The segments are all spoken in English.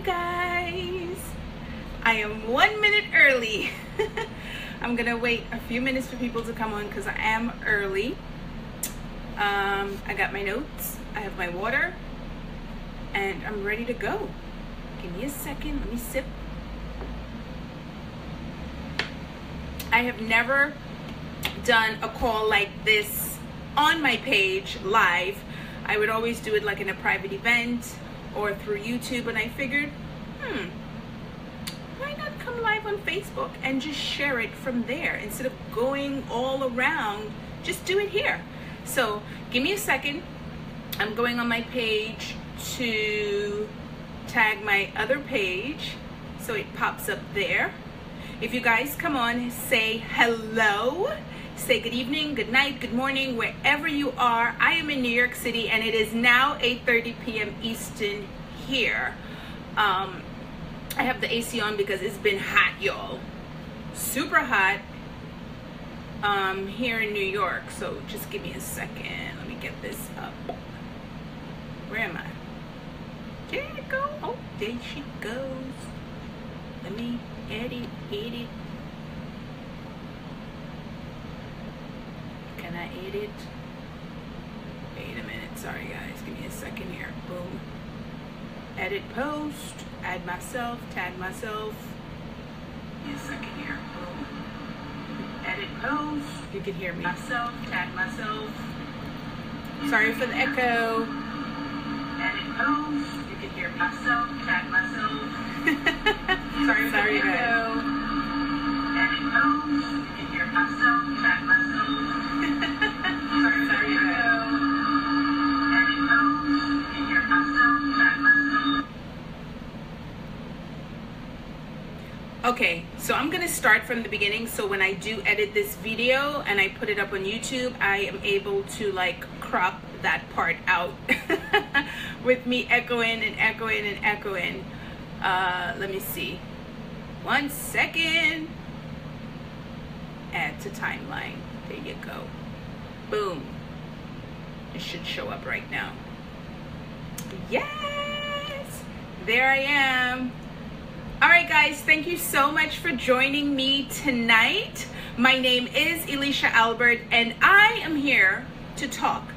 guys, I am 1 minute early. I'm gonna wait a few minutes for people to come on because I am early. I got my notes, I have my water, and I'm ready to go. Give me a second, let me sip. I have never done a call like this on my page live. I would always do it like in a private event or through YouTube, and I figured, why not come live on Facebook and just share it from there instead of going all around? Just do it here. So give me a second. I'm going on my page to tag my other page so it pops up there. If you guys come on, say hello, say good evening, good night, good morning, wherever you are. I am in New York City and it is now 8:30 p.m. Eastern here. I have the AC on because it's been hot, y'all. Super hot here in New York. So just give me a second. Let me get this up. Where am I? There you go. Oh, there she goes. Let me edit. Can I edit? Wait a minute. Sorry, guys. Give me a second here. Boom. Edit post. Add myself. Tag myself. Give me a second here. Boom. Edit post. You can hear me. Myself. Tag myself. Sorry for the echo. Edit post. You can hear me. Myself. Tag myself. Sorry for the echo. Edit post. You can hear myself. Tag myself. Sorry for the echo. Edit post. You can hear myself. Tag myself. Okay, so I'm gonna start from the beginning, so when I do edit this video and I put it up on YouTube, I am able to like crop that part out with me echoing and echoing and echoing. Let me see. 1 second. Add to timeline. There you go. Boom. It should show up right now. Yes! There I am. All right, guys, thank you so much for joining me tonight. My name is Elisha Albert, and I am here to talk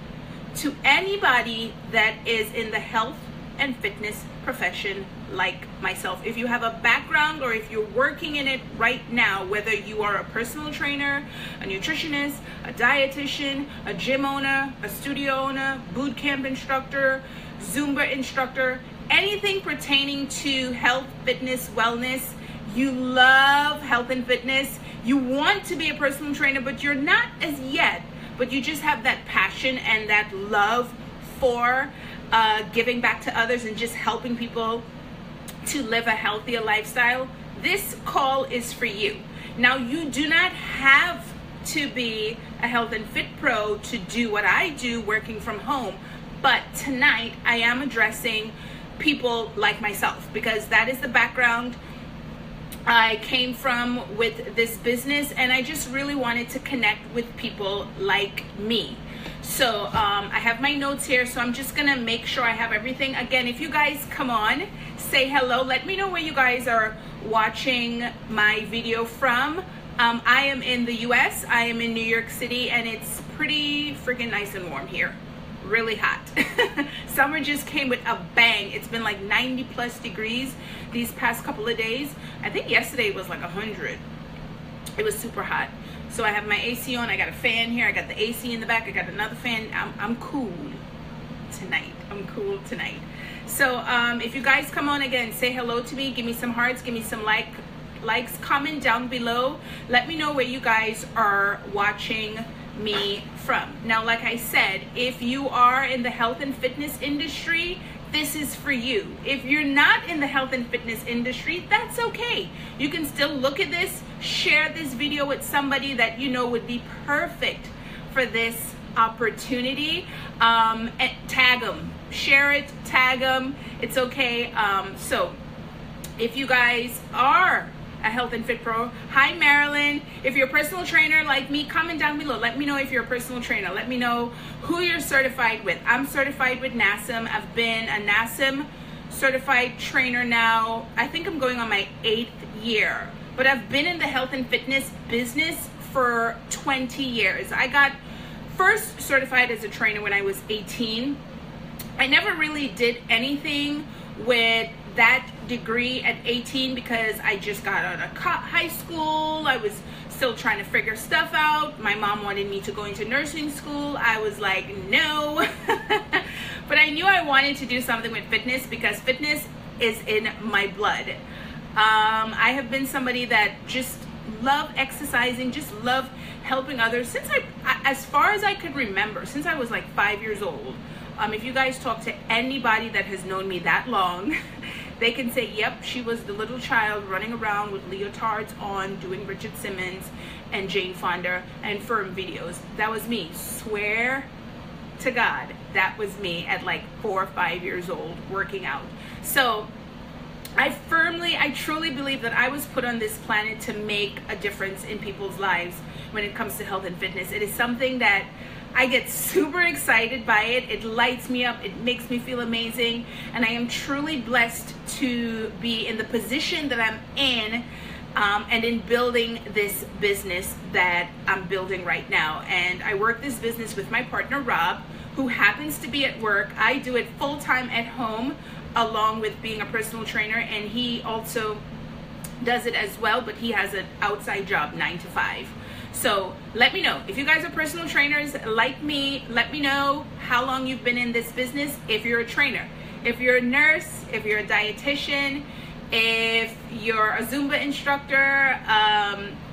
to anybody that is in the health and fitness profession like myself. If you have a background or if you're working in it right now, whether you are a personal trainer, a nutritionist, a dietitian, a gym owner, a studio owner, boot camp instructor, Zumba instructor, anything pertaining to health, fitness, wellness, you love health and fitness, you want to be a personal trainer, but you're not as yet, but you just have that passion and that love for giving back to others and just helping people to live a healthier lifestyle, this call is for you. Now, you do not have to be a health and fit pro to do what I do working from home, but tonight I am addressing people like myself because that is the background I came from with this business, and I just really wanted to connect with people like me. So I have my notes here, so I'm just gonna make sure I have everything. Again, if you guys come on, say hello, let me know where you guys are watching my video from. I am in the US, I am in New York City, and it's pretty freaking nice and warm here. Really hot. Summer just came with a bang. It's been like 90 plus degrees these past couple of days. I think yesterday was like 100. It was super hot. So I have my AC on. I got a fan here. I got the AC in the back. I got another fan. I'm cool tonight. I'm cool tonight. So if you guys come on again, say hello to me. Give me some hearts. Give me some likes. Comment down below. Let me know where you guys are watching me from. Now, like I said, if you are in the health and fitness industry, this is for you. If you're not in the health and fitness industry, that's okay. You can still look at this, share this video with somebody that you know would be perfect for this opportunity, and tag them, share it, tag them. It's okay. So if you guys are a health and fit pro, hi Marilyn. If you're a personal trainer like me, comment down below. Let me know if you're a personal trainer. Let me know who you're certified with. I'm certified with NASM. I've been a NASM certified trainer now. I think I'm going on my 8th year, but I've been in the health and fitness business for 20 years. I got first certified as a trainer when I was 18. I never really did anything with that degree at 18 because I just got out of high school. I was still trying to figure stuff out. My mom wanted me to go into nursing school. I was like, no. But I knew I wanted to do something with fitness because fitness is in my blood. I have been somebody that just love exercising, just love helping others since as far as I could remember, since I was like 5 years old. If you guys talk to anybody that has known me that long, they can say, yep, she was the little child running around with leotards on, doing Richard Simmons and Jane Fonda and firm videos. That was me. Swear to God, that was me at like 4 or 5 years old working out. So I truly believe that I was put on this planet to make a difference in people's lives when it comes to health and fitness. It is something that I get super excited by it. It lights me up. It makes me feel amazing. And I am truly blessed to be in the position that I'm in and in building this business that I'm building right now. And I work this business with my partner, Rob, who happens to be at work. I do it full-time at home along with being a personal trainer. And he also does it as well, but he has an outside job, 9 to 5. So let me know. If you guys are personal trainers like me, let me know how long you've been in this business. If you're a trainer, if you're a nurse, if you're a dietitian, if you're a Zumba instructor,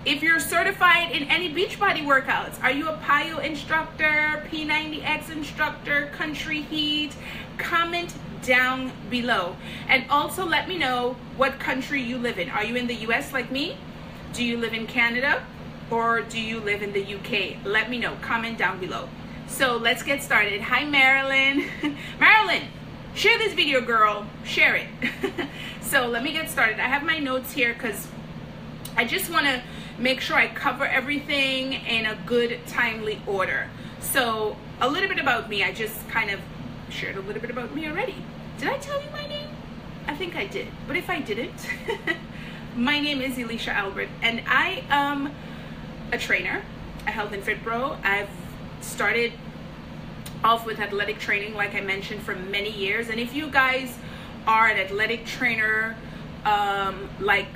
if you're certified in any Beachbody workouts, are you a PIO instructor, P90X instructor, Country Heat? Comment down below. And also let me know what country you live in. Are you in the US like me? Do you live in Canada? Or do you live in the UK? Let me know. Comment down below. So let's get started. Hi, Marilyn. Marilyn, share this video, girl. Share it. So let me get started. I have my notes here because I just want to make sure I cover everything in a good, timely order. So a little bit about me. I just kind of shared a little bit about me already. Did I tell you my name? I think I did. But if I didn't, my name is Elisha Albert, and I am a trainer, a health and fit bro. I've started off with athletic training, like I mentioned, for many years. And if you guys are an athletic trainer like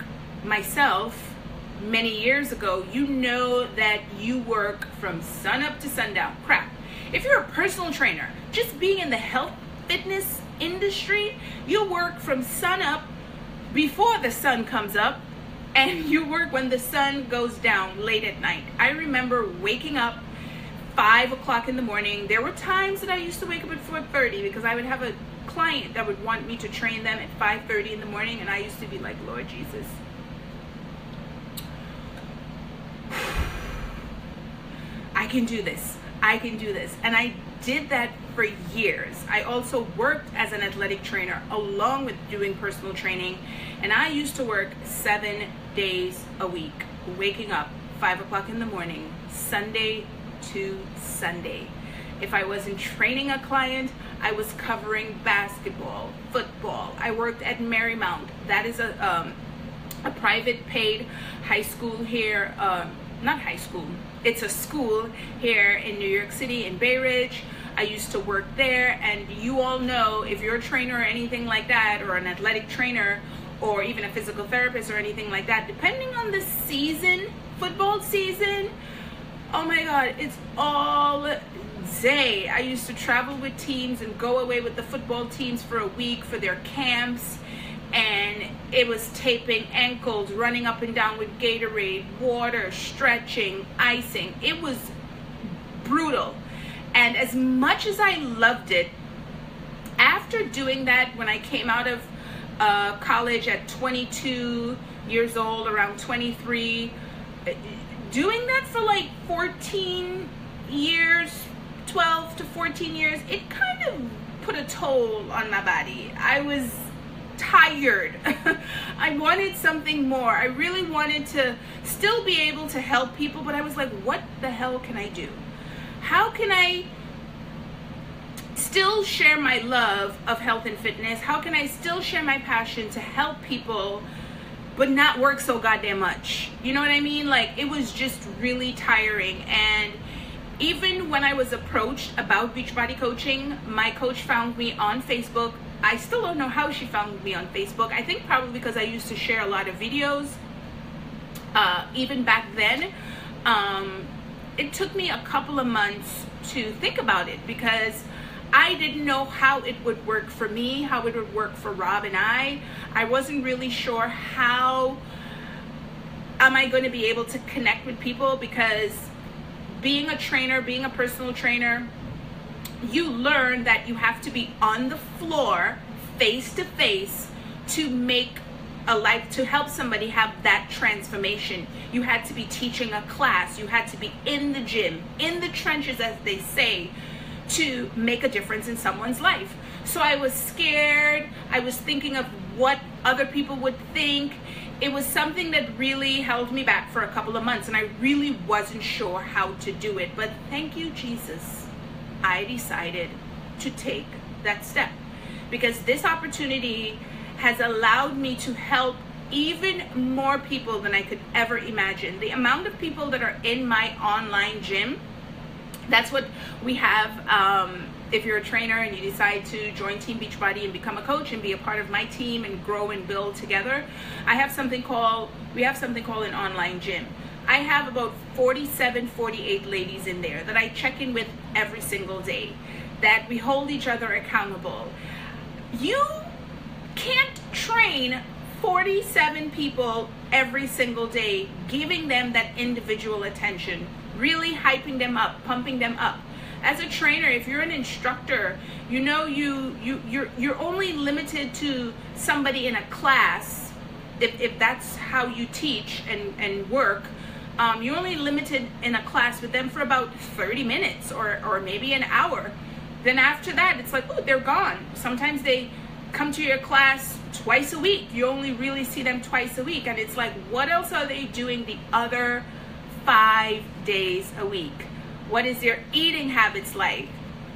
myself many years ago, you know that you work from sun up to sundown. Crap. If you're a personal trainer, just being in the health fitness industry, you work from sun up before the sun comes up, and you work when the sun goes down late at night. I remember waking up 5 o'clock in the morning. There were times that I used to wake up at 4:30 because I would have a client that would want me to train them at 5:30 in the morning, and I used to be like, Lord Jesus, I can do this. I can do this. And I did that for years. I also worked as an athletic trainer along with doing personal training, and I used to work 7 days a week, waking up 5 o'clock in the morning, Sunday to Sunday. If I wasn't training a client, I was covering basketball, football. I worked at Marymount. That is a private paid high school here, not high school, it's a school here in New York City in Bay Ridge. I used to work there, and you all know, if you're a trainer or anything like that, or an athletic trainer, or even a physical therapist or anything like that, depending on the season, football season, oh my God, it's all day. I used to travel with teams and go away with the football teams for a week for their camps, and it was taping ankles, running up and down with Gatorade, water, stretching, icing. It was brutal. And as much as I loved it, after doing that, when I came out of college at 22 years old, around 23, doing that for like 14 years, 12 to 14 years, it kind of put a toll on my body. I was tired. I wanted something more. I really wanted to still be able to help people, but I was like, what the hell can I do? How can I still share my love of health and fitness? How can I still share my passion to help people but not work so goddamn much? You know what I mean? Like, it was just really tiring. And even when I was approached about Beachbody coaching, my coach found me on Facebook. I still don't know how she found me on Facebook. I think probably because I used to share a lot of videos. Even back then, it took me a couple of months to think about it, because I didn't know how it would work for me, how it would work for Rob and I. I wasn't really sure how am I going to be able to connect with people, because being a trainer, being a personal trainer, you learn that you have to be on the floor, face to face, to make a life, to help somebody have that transformation. You had to be teaching a class. You had to be in the gym, in the trenches, as they say, to make a difference in someone's life. So I was scared. I was thinking of what other people would think. It was something that really held me back for a couple of months, and I really wasn't sure how to do it. But thank you, Jesus, I decided to take that step, because this opportunity has allowed me to help even more people than I could ever imagine. The amount of people that are in my online gym, that's what we have. If you're a trainer and you decide to join Team Beachbody and become a coach and be a part of my team and grow and build together, we have something called an online gym. I have about 47, 48 ladies in there that I check in with every single day, that we hold each other accountable. You can't train 47 people every single day, giving them that individual attention, really hyping them up, pumping them up. As a trainer, if you're an instructor, you know you're only limited to somebody in a class. If that's how you teach and work, you're only limited in a class with them for about 30 minutes or maybe an hour. Then after that, it's like, oh, they're gone. Sometimes they come to your class twice a week. You only really see them twice a week. And it's like, what else are they doing the other 5 days a week? What is their eating habits like?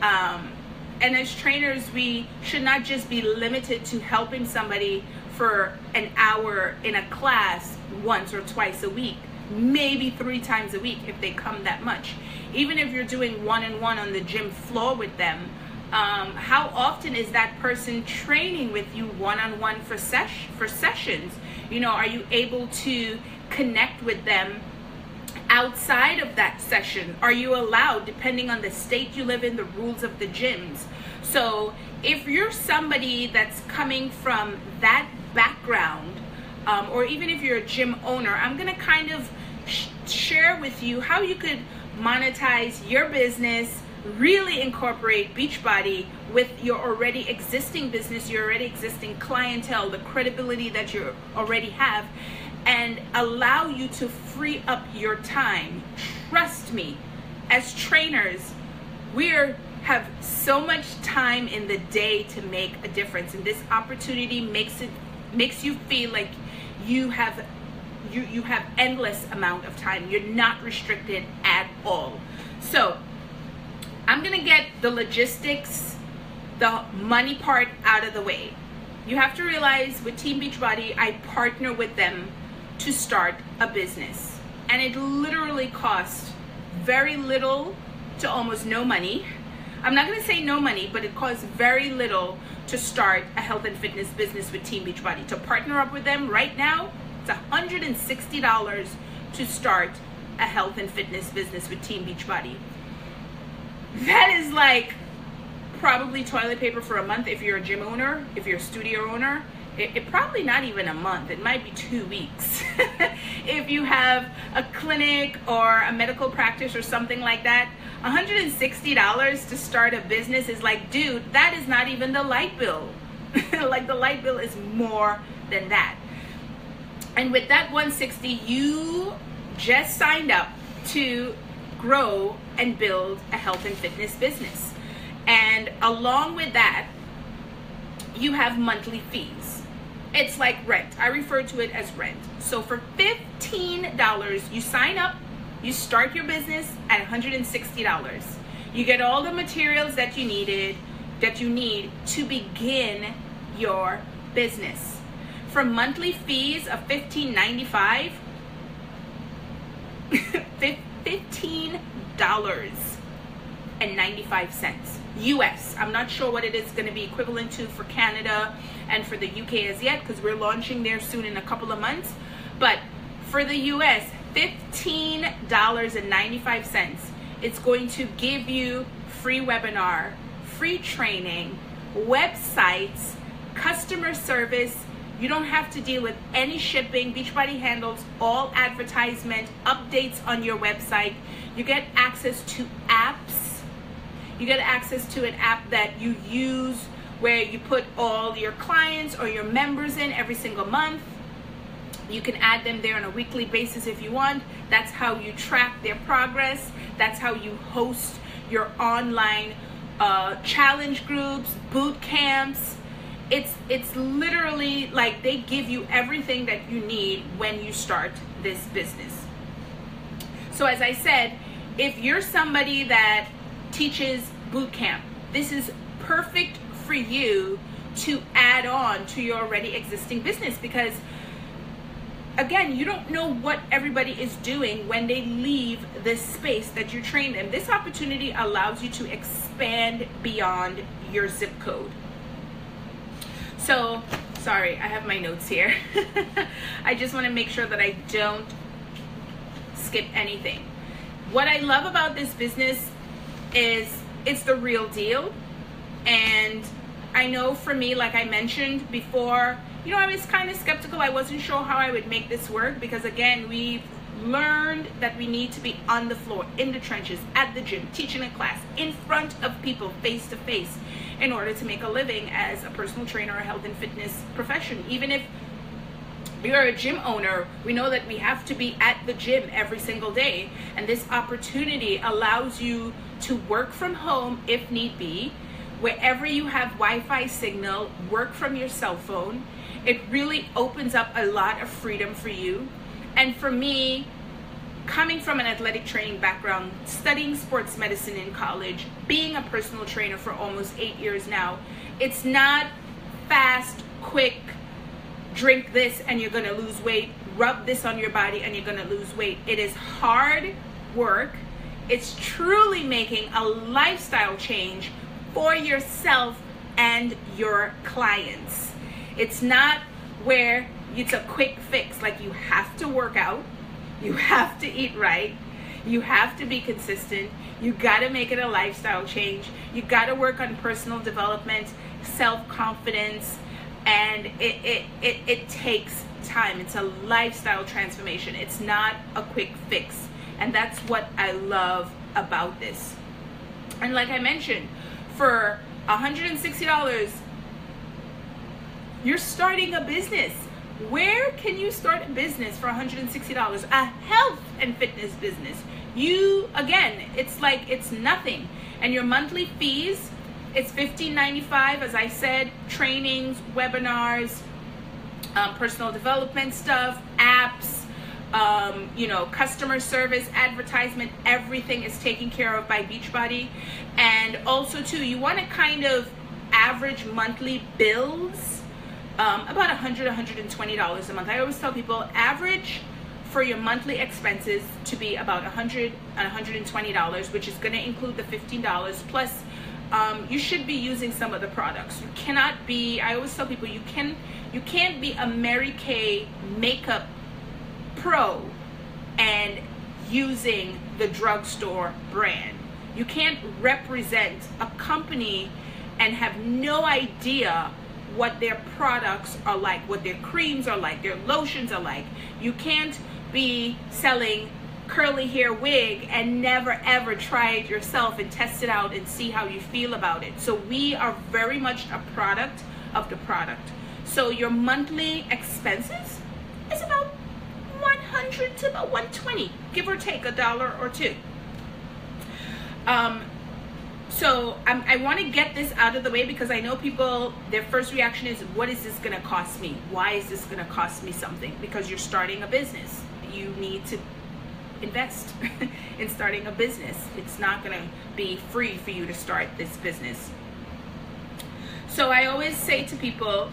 And as trainers, we should not just be limited to helping somebody for an hour in a class once or twice a week, maybe 3 times a week if they come that much. Even if you're doing one-on-one on the gym floor with them, how often is that person training with you one-on-one for sessions? You know, are you able to connect with them outside of that session? Are you allowed, depending on the state you live in, the rules of the gyms? So if you're somebody that's coming from that background, or even if you're a gym owner, I'm going to kind of share with you how you could monetize your business, really incorporate Beachbody with your already existing business, your already existing clientele, the credibility that you already have, and allow you to free up your time. Trust me, as trainers, we have so much time in the day to make a difference, and this opportunity makes you feel like you have endless amount of time. You're not restricted at all. So I'm gonna get the logistics, the money part out of the way. You have to realize with Team Beachbody, I partner with them to start a business, and it literally costs very little to almost no money. I'm not gonna say no money, but it costs very little to start a health and fitness business with Team Beachbody. To partner up with them right now, it's $160 to start a health and fitness business with Team Beachbody. That is like probably toilet paper for a month if you're a gym owner, if you're a studio owner. It probably not even a month. It might be 2 weeks. If you have a clinic or a medical practice or something like that, $160 to start a business is like, dude, that is not even the light bill. Like, the light bill is more than that. And with that $160, you just signed up to grow and build a health and fitness business. And along with that, you have monthly fees. It's like rent. I refer to it as rent. So for $15, you sign up, you start your business at $160. You get all the materials that you needed. that you need to begin your business. From monthly fees of $15.95, $15.95 US. I'm not sure what it is going to be equivalent to for Canada and for the UK as yet, because we're launching there soon in a couple of months. But for the US, $15.95. It's going to give you free webinar, free training, websites, customer service. You don't have to deal with any shipping. Beachbody handles all advertisement, updates on your website. You get access to apps. You get access to an app that you use where you put all your clients or your members in every single month. You can add them there on a weekly basis if you want. That's how you track their progress. That's how you host your online challenge groups, boot camps. It's literally like they give you everything that you need when you start this business. So as I said, if you're somebody that teaches boot camp, this is perfect for you to add on to your already existing business, because again, you don't know what everybody is doing when they leave this space that you train them. This opportunity allows you to expand beyond your zip code. So, sorry, I have my notes here. I just want to make sure that I don't skip anything. What I love about this business is it's the real deal. And I know for me, like I mentioned before, you know, I was kind of skeptical. I wasn't sure how I would make this work, because again, we've learned that we need to be on the floor, in the trenches, at the gym, teaching a class, in front of people, face to face, in order to make a living as a personal trainer or health and fitness profession. Even if you're a gym owner, we know that we have to be at the gym every single day. And this opportunity allows you to work from home if need be, wherever you have Wi-Fi signal, work from your cell phone. It really opens up a lot of freedom for you. And for me, coming from an athletic training background, studying sports medicine in college, being a personal trainer for almost 8 years now, it's not fast, quick, drink this and you're gonna lose weight, rub this on your body and you're gonna lose weight. It is hard work. It's truly making a lifestyle change for yourself and your clients. It's not where it's a quick fix, like you have to work out, you have to eat right, you have to be consistent, you got to make it a lifestyle change, you got to work on personal development, self-confidence, and it takes time. It's a lifestyle transformation. It's not a quick fix, and that's what I love about this. And like I mentioned, for $160, you're starting a business. Where can you start a business for $160? A health and fitness business. You, again, it's like it's nothing. And your monthly fees, it's $15.95, as I said, trainings, webinars, personal development stuff, apps, you know, customer service, advertisement, everything is taken care of by Beachbody. And also too, you want to kind of average monthly bills, about $100, $120 a month. I always tell people average for your monthly expenses to be about $100 and $120, which is going to include the $15 plus. You should be using some of the products. You cannot be, I always tell people, you can't be a Mary Kay makeup pro and using the drugstore brand. You can't represent a company and have no idea what their products are like, what their creams are like, their lotions are like. You can't be selling curly hair wig and never ever try it yourself and test it out and see how you feel about it. So we are very much a product of the product. So your monthly expenses is about $100 to about $120, give or take $1 or $2. So I want to get this out of the way, because I know people, their first reaction is, what is this going to cost me? Why is this going to cost me something? Because you're starting a business. You need to invest in starting a business. It's not going to be free for you to start this business. So I always say to people,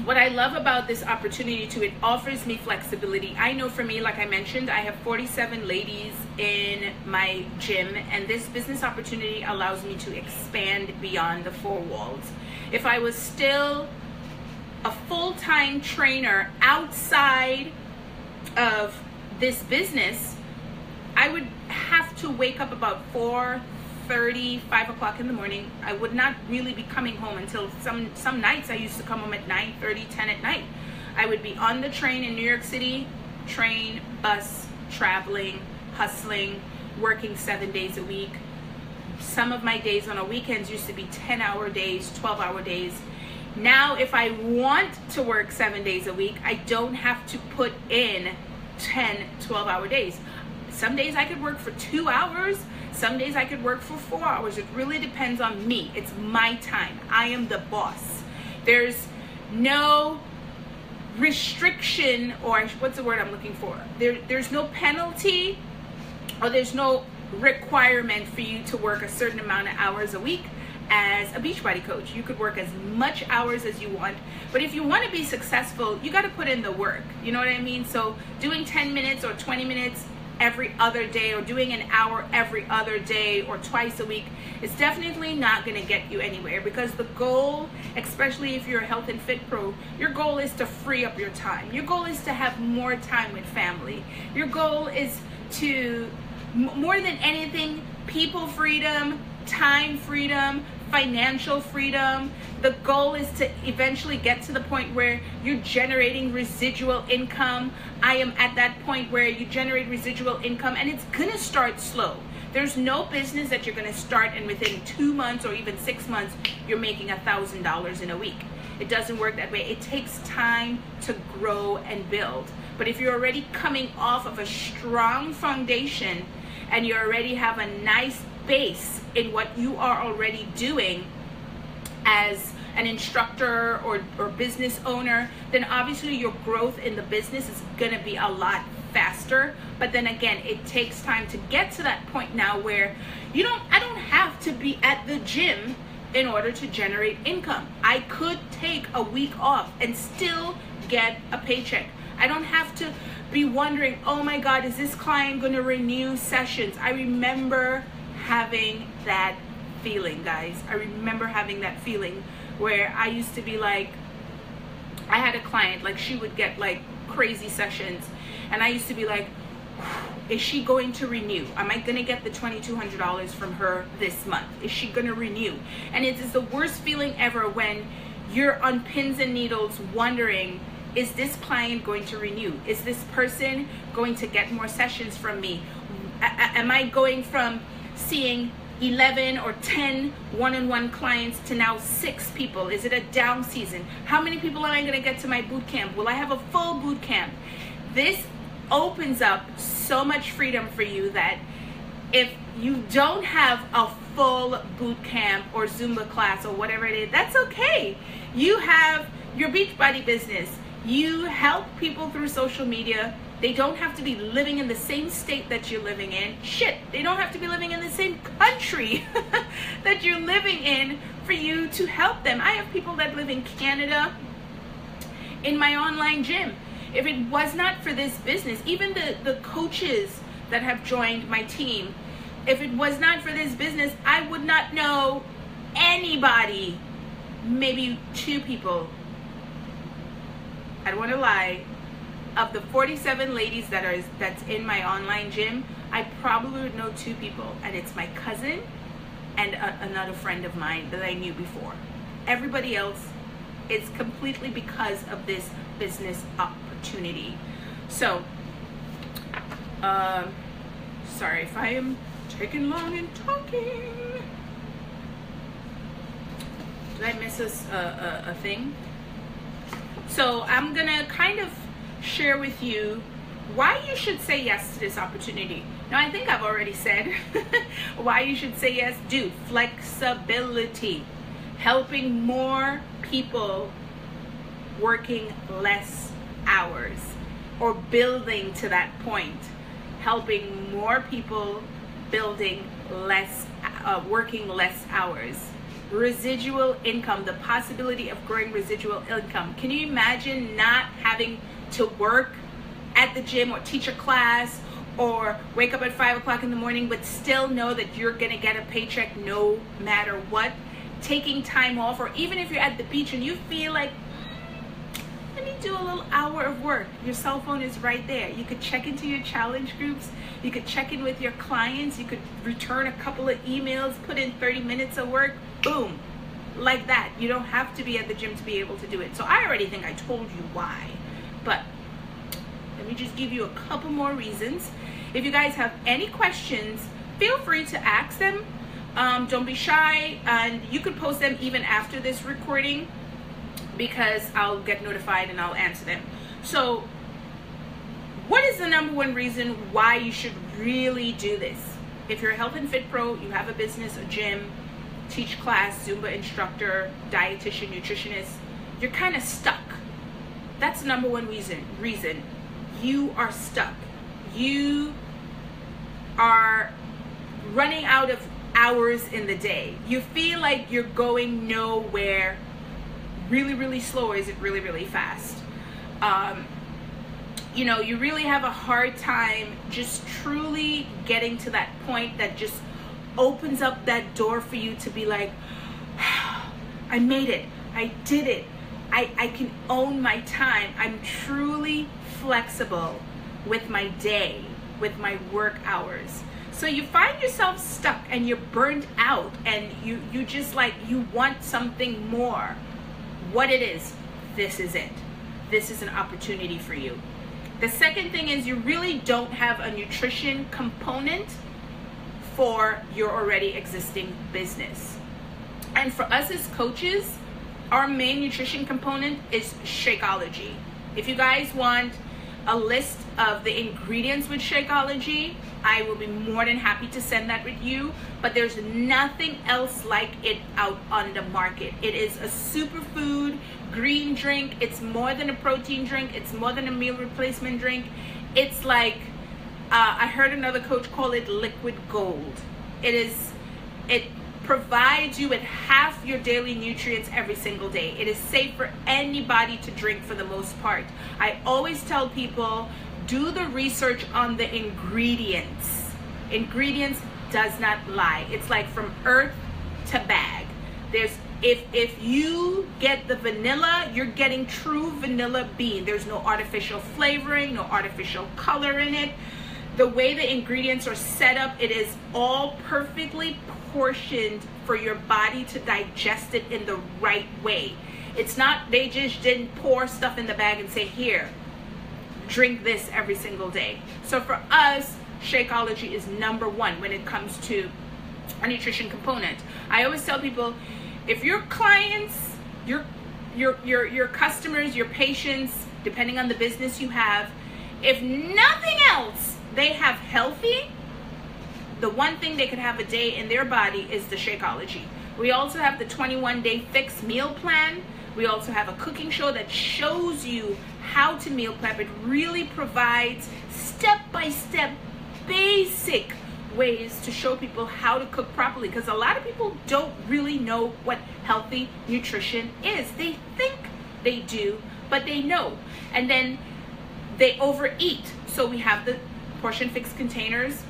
what I love about this opportunity too, it offers me flexibility. I know for me, like I mentioned, I have 47 ladies in my gym, and this business opportunity allows me to expand beyond the four walls. If I was still a full-time trainer outside of this business, I would have to wake up about 4:30, 5 o'clock in the morning. I would not really be coming home until some nights I used to come home at 9:30, 10 at night. I would be on the train in New York City, train, bus, traveling, hustling, working 7 days a week. Some of my days on the weekends used to be 10-hour days, 12-hour days. Now, if I want to work 7 days a week, I don't have to put in 10, 12-hour days. Some days I could work for 2 hours. Some days I could work for 4 hours. It really depends on me. It's my time. I am the boss. There's no restriction, or what's the word I'm looking for? There's no penalty, or there's no requirement for you to work a certain amount of hours a week. As a Beachbody coach, you could work as much hours as you want, but if you want to be successful, you got to put in the work. You know what I mean? So doing 10 minutes or 20 minutes every other day, or doing an hour every other day or twice a week, is definitely not going to get you anywhere, because the goal, especially if you're a health and fit pro, your goal is to free up your time. Your goal is to have more time with family. Your goal is to, more than anything, people freedom, time freedom, financial freedom. The goal is to eventually get to the point where you're generating residual income. I am at that point where you generate residual income, and it's gonna start slow. There's no business that you're gonna start and within 2 months or even 6 months you're making $1,000 in a week. It doesn't work that way. It takes time to grow and build. But if you're already coming off of a strong foundation and you already have a nice base in what you are already doing as an instructor or business owner, then obviously your growth in the business is going to be a lot faster. But then again, it takes time to get to that point now where I don't have to be at the gym in order to generate income. I could take a week off and still get a paycheck. I don't have to be wondering, oh my God, is this client going to renew sessions? I remember having that feeling, guys. I remember having that feeling where I used to be like, I had a client, like she would get like crazy sessions, and I used to be like, is she going to renew? Am I going to get the $2,200 from her this month? Is she going to renew? And it is the worst feeling ever when you're on pins and needles wondering, is this client going to renew? Is this person going to get more sessions from me? Am I going from seeing 11 or 10 one-on-one clients to now 6 people? Is it a down season? How many people am I going to get to my boot camp? Will I have a full boot camp? This opens up so much freedom for you that if you don't have a full boot camp or Zumba class or whatever it is, that's okay. You have your Beachbody business. You help people through social media. They don't have to be living in the same state that you're living in. Shit, they don't have to be living in the same country that you're living in for you to help them. I have people that live in Canada in my online gym. If it was not for this business, even the coaches that have joined my team, if it was not for this business, I would not know anybody. Maybe 2 people. I don't want to lie. Of the 47 ladies that's in my online gym, I probably would know 2 people, and it's my cousin and another friend of mine that I knew before. Everybody else, it's completely because of this business opportunity. So, sorry if I am taking long in talking. Did I miss a thing? So I'm gonna kind of share with you why you should say yes to this opportunity. Now, I think I've already said why you should say yes. Dude, flexibility. Helping more people working less hours, or building to that point. Helping more people building less, working less hours. residual income, the possibility of growing residual income. Can you imagine not having to work at the gym or teach a class or wake up at 5 o'clock in the morning, but still know that you're gonna get a paycheck no matter what? Taking time off, or even if you're at the beach and you feel like, let me do a little hour of work. Your cell phone is right there. You could check into your challenge groups. You could check in with your clients. You could return a couple of emails, put in 30 minutes of work. Boom. Like that. You don't have to be at the gym to be able to do it. So I already think I told you why. But let me just give you a couple more reasons. If you guys have any questions, feel free to ask them. Don't be shy. And you could post them even after this recording, because I'll get notified and I'll answer them. So what is the number one reason why you should really do this? If you're a health and fit pro, you have a business, a gym, teach class, Zumba instructor, dietitian, nutritionist, you're kind of stuck. That's the number one reason. You are stuck. You are running out of hours in the day. You feel like you're going nowhere. Really, really slow, or is it really, really fast? You know, you really have a hard time just truly getting to that point that just opens up that door for you to be like, I made it. I did it. I can own my time. I'm truly flexible with my day, with my work hours. So you find yourself stuck and you're burnt out, and you just like, you want something more. What it is, this is it. This is an opportunity for you. The second thing is, you really don't have a nutrition component for your already existing business. And for us as coaches, our main nutrition component is Shakeology. If you guys want a list of the ingredients with Shakeology, I will be more than happy to send that with you, but there's nothing else like it out on the market. It is a superfood green drink. It's more than a protein drink. It's more than a meal replacement drink. It's like, I heard another coach call it liquid gold. It provides you with half your daily nutrients every single day. It is safe for anybody to drink for the most part. I always tell people, do the research on the ingredients. Ingredients does not lie. It's like from earth to bag. If you get the vanilla, you're getting true vanilla bean. There's no artificial flavoring, no artificial color in it. The way the ingredients are set up, it is all perfectly portioned for your body to digest it in the right way. It's not, they just didn't pour stuff in the bag and say, here, drink this every single day. So for us, Shakeology is number one when it comes to a nutrition component. I always tell people, if your clients, your customers, your patients, depending on the business you have, if nothing else, they have healthy, the one thing they could have a day in their body is the Shakeology. We also have the 21-day fixed meal plan. We also have a cooking show that shows you how to meal prep. It really provides step-by-step basic ways to show people how to cook properly, because a lot of people don't really know what healthy nutrition is. They think they do, but they know, and then they overeat. So we have the portion fixed containers,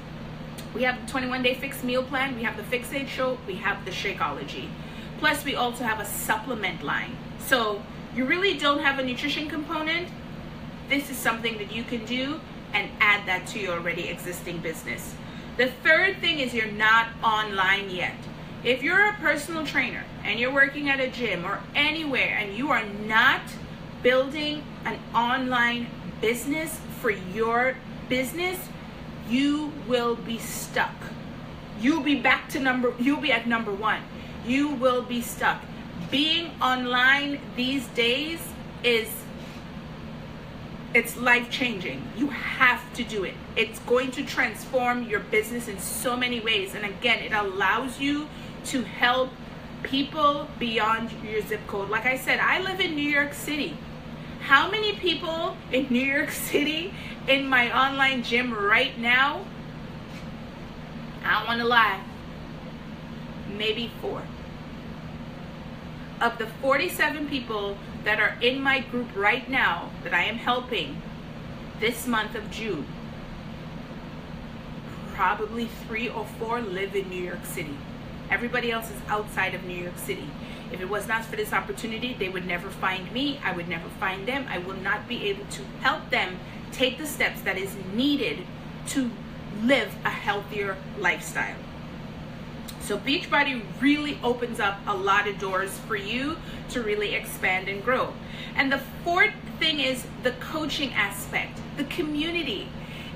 we have the 21-day fixed meal plan, we have the Fix Aid show, we have the Shakeology. Plus we also have a supplement line. So you really don't have a nutrition component. This is something that you can do and add that to your already existing business. The third thing is, you're not online yet. If you're a personal trainer and you're working at a gym or anywhere and you are not building an online business for your business, you will be stuck. You'll be at number one. You will be stuck. Being online these days it's life-changing. You have to do it. It's going to transform your business in so many ways. And again, it allows you to help people beyond your zip code. Like I said, I live in New York City. How many people in New York City in my online gym right now? I don't want to lie. Maybe 4. of the 47 people that are in my group right now that I am helping this month of June, probably 3 or 4 live in New York City. Everybody else is outside of New York City. If it was not for this opportunity, they would never find me. I would never find them. I will not be able to help them take the steps that is needed to live a healthier lifestyle. So Beachbody really opens up a lot of doors for you to really expand and grow. And the fourth thing is the coaching aspect, the community.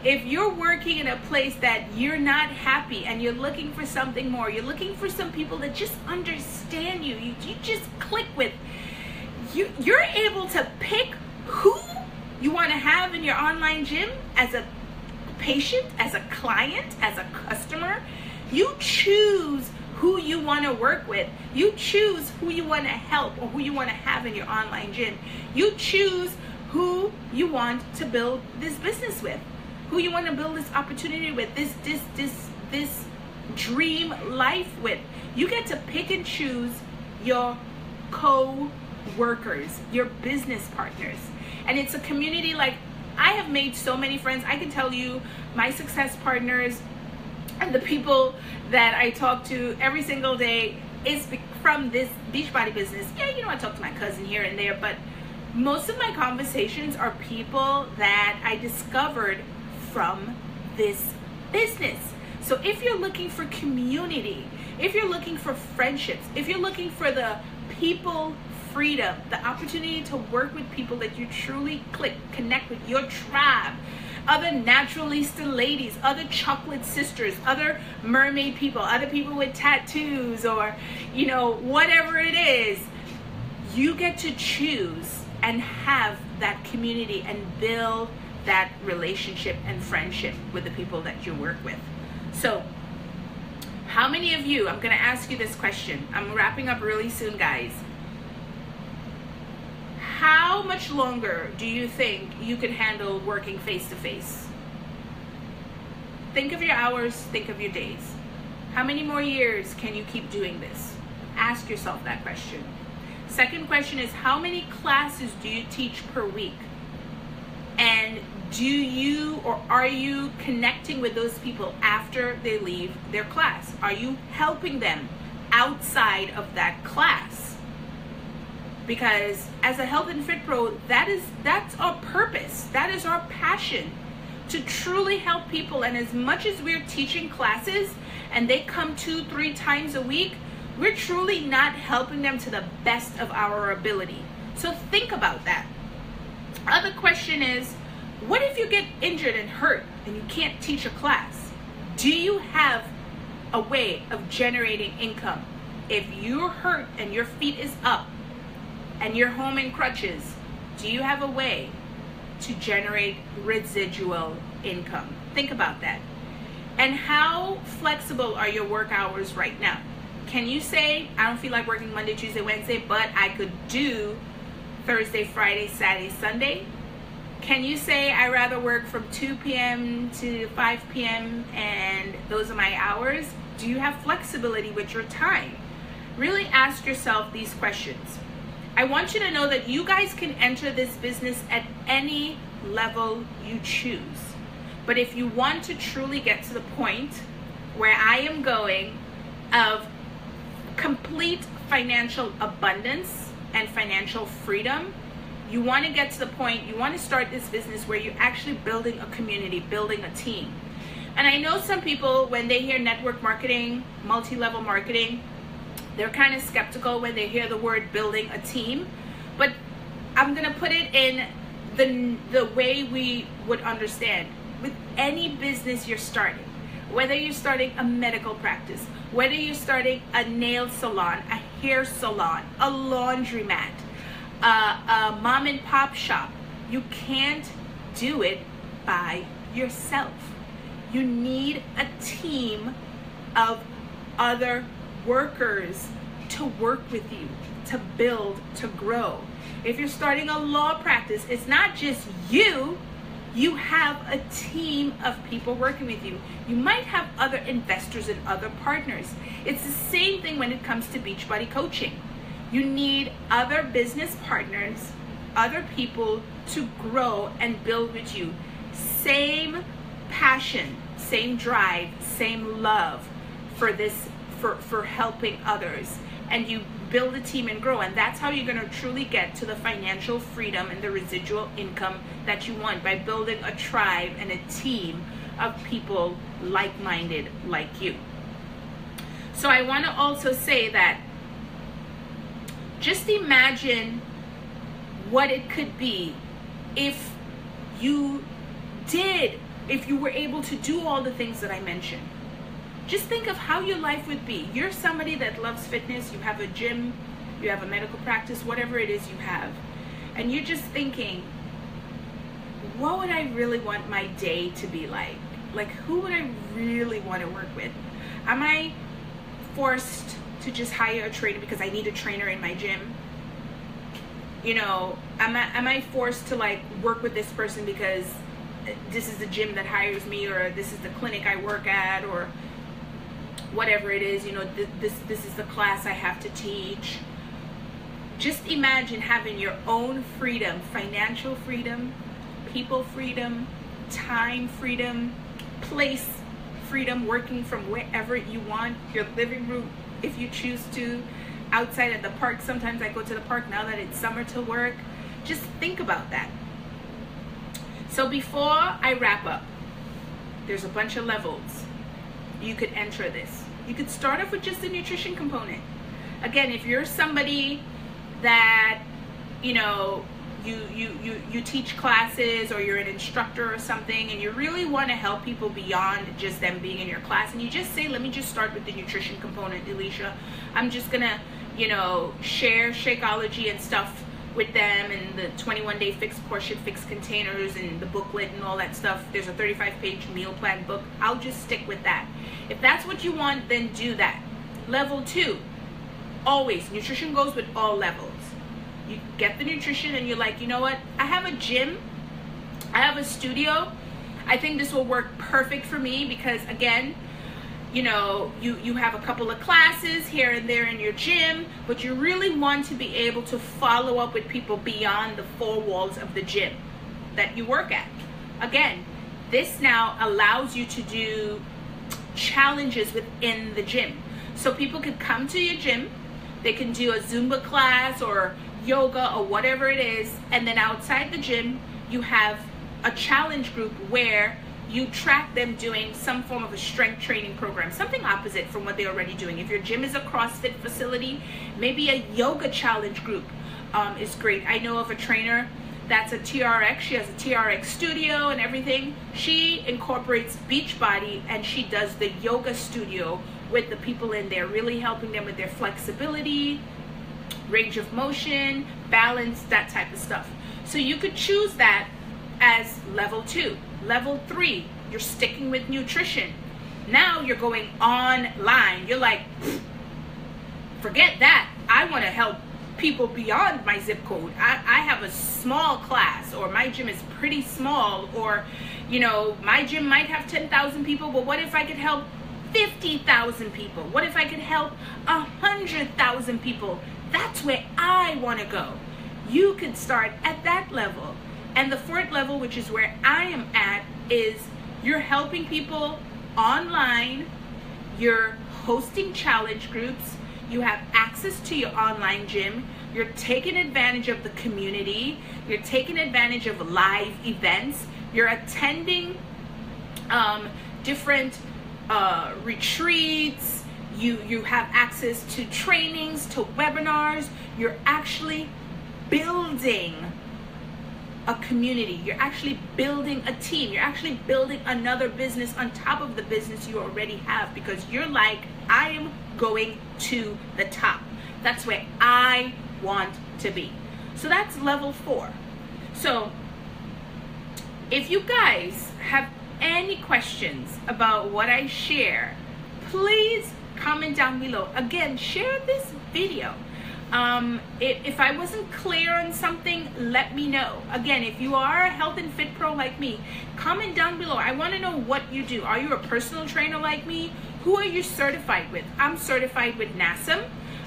If you're working in a place that you're not happy and you're looking for something more, you're looking for some people that just understand you, you just click with, you're able to pick who you want to have in your online gym as a patient, as a client, as a customer. You choose who you want to work with. You choose who you want to help or who you want to have in your online gym. You choose who you want to build this business with, who you want to build this opportunity with, this dream life with. You get to pick and choose your co-workers, your business partners. And it's a community. Like, I have made so many friends. I can tell you my success partners and the people that I talk to every single day is from this Beachbody business. Yeah, you know, I talk to my cousin here and there, but most of my conversations are people that I discovered from this business. So if you're looking for community, if you're looking for friendships, if you're looking for the people freedom, the opportunity to work with people that you truly connect with, your tribe, other naturalista ladies, other chocolate sisters, other mermaid people, other people with tattoos, or, you know, whatever it is, you get to choose and have that community and build that relationship and friendship with the people that you work with. So how many of you, I'm going to ask you this question. I'm wrapping up really soon, guys. How much longer do you think you can handle working face-to-face? Think of your hours, think of your days. How many more years can you keep doing this? Ask yourself that question. Second question is, how many classes do you teach per week? And do you or are you connecting with those people after they leave their class? Are you helping them outside of that class? Because as a health and fit pro, that's our purpose. That is our passion, to truly help people. And as much as we're teaching classes and they come 2-3 times a week, we're truly not helping them to the best of our ability. So think about that. Other question is, what if you get injured and hurt and you can't teach a class? Do you have a way of generating income? If you're hurt and your feet is up and you're home in crutches, do you have a way to generate residual income? Think about that. And how flexible are your work hours right now? Can you say, I don't feel like working Monday, Tuesday, Wednesday, but I could do Thursday, Friday, Saturday, Sunday? Can you say, I rather work from 2 p.m. to 5 p.m. and those are my hours? Do you have flexibility with your time? Really ask yourself these questions. I want you to know that you guys can enter this business at any level you choose. But if you want to truly get to the point where I am going of complete financial abundance and financial freedom, you want to get to the point, you want to start this business where you're actually building a community, building a team. And I know some people, when they hear network marketing, multi-level marketing, they're kind of skeptical when they hear the word building a team. But I'm going to put it in the way we would understand. With any business you're starting, whether you're starting a medical practice, whether you're starting a nail salon, a hair salon, a laundromat, a mom and pop shop, you can't do it by yourself. You need a team of other workers to work with you, to build, to grow. If you're starting a law practice, it's not just you. You have a team of people working with you. You might have other investors and other partners. It's the same thing when it comes to Beachbody coaching. You need other business partners, other people to grow and build with you. Same passion, same drive, same love for this, for helping others. And you build a team and grow, and that's how you're going to truly get to the financial freedom and the residual income that you want, by building a tribe and a team of people like-minded like you. So I want to also say that just imagine what it could be if you were able to do all the things that I mentioned. Just think of how your life would be. You're somebody that loves fitness, you have a gym, you have a medical practice, whatever it is you have, and you're just thinking, what would I really want my day to be like? Like, who would I really want to work with? Am I forced to just hire a trainer because I need a trainer in my gym? You know, am I forced to like work with this person because this is the gym that hires me, or this is the clinic I work at, or whatever it is, you know, this is the class I have to teach. Just imagine having your own freedom, financial freedom, people freedom, time freedom, place freedom, working from wherever you want, your living room if you choose to, outside at the park. Sometimes I go to the park now that it's summer to work. Just think about that. So before I wrap up, there's a bunch of levels you could enter this. You could start off with just the nutrition component. Again, if you're somebody that, you know, you teach classes, or you're an instructor or something, and you really want to help people beyond just them being in your class, and you just say, let me just start with the nutrition component, Alicia. I'm just gonna, you know, share Shakeology and stuff with them, and the 21-day fixed portion, fixed containers, and the booklet and all that stuff. There's a 35-page meal plan book. I'll just stick with that. If that's what you want, then do that. Level 2, always, nutrition goes with all levels. You get the nutrition and you're like, you know what? I have a gym, I have a studio. I think this will work perfect for me because, again, you know, you have a couple of classes here and there in your gym, but you really want to be able to follow up with people beyond the 4 walls of the gym that you work at. Again, this now allows you to do challenges within the gym. So people could come to your gym, they can do a Zumba class or yoga or whatever it is, and then outside the gym, you have a challenge group where you track them doing some form of a strength training program, something opposite from what they're already doing. If your gym is a CrossFit facility, maybe a yoga challenge group is great. I know of a trainer that's a TRX. She has a TRX studio and everything. She incorporates Beachbody, and she does the yoga studio with the people in there, really helping them with their flexibility, range of motion, balance, that type of stuff. So you could choose that as level 2. Level 3, you're sticking with nutrition. Now you're going online. You're like, forget that. I want to help people beyond my zip code. I have a small class, or my gym is pretty small, or, you know, my gym might have 10,000 people, but what if I could help 50,000 people? What if I could help 100,000 people? That's where I want to go. You could start at that level. And the 4th level, which is where I am at, is you're helping people online, you're hosting challenge groups, you have access to your online gym, you're taking advantage of the community, you're taking advantage of live events, you're attending different retreats, you have access to trainings, to webinars. You're actually building a community. You're actually building a team. You're actually building another business on top of the business you already have, because you're like, I am going to the top. That's where I want to be. So that's level 4. So if you guys have any questions about what I share, please comment down below. Again, share this video. If I wasn't clear on something, let me know. Again, if you are a health and fit pro like me, comment down below. I want to know what you do. Are you a personal trainer like me? Who are you certified with? I'm certified with NASM.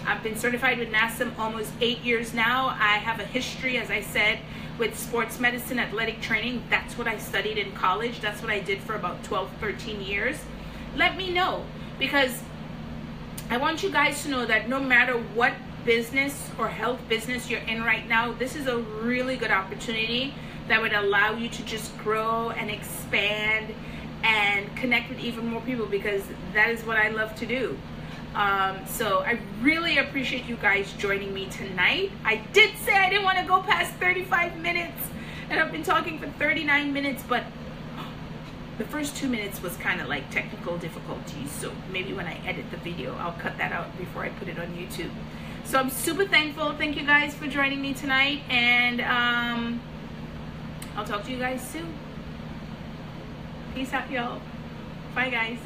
I've been certified with NASM almost 8 years now. I have a history, as I said, with sports medicine, athletic training. That's what I studied in college. That's what I did for about 12, 13 years. Let me know, because I want you guys to know that no matter what business or health business you're in right now, this is a really good opportunity that would allow you to just grow and expand and connect with even more people, because that is what I love to do. So I really appreciate you guys joining me tonight. I did say I didn't want to go past 35 minutes, and I've been talking for 39 minutes, but the first 2 minutes was kind of like technical difficulties. So maybe when I edit the video, I'll cut that out before I put it on YouTube. So I'm super thankful. Thank you guys for joining me tonight, and I'll talk to you guys soon. Peace out, y'all. Bye, guys.